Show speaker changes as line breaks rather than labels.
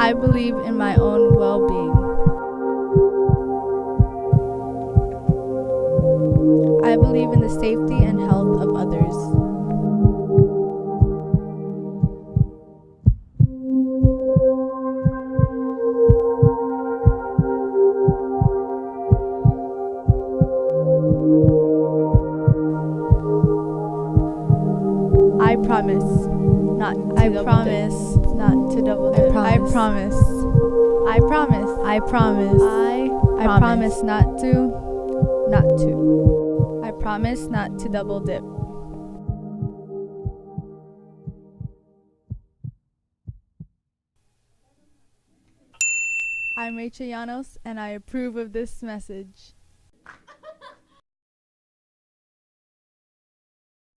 I believe in my own well-being. I believe in the safety and health of others. I promise not to double dip. I promise. I promise. I promise. I promise not to. I promise not to double dip. I'm Rachel Llanos, and I approve of this message.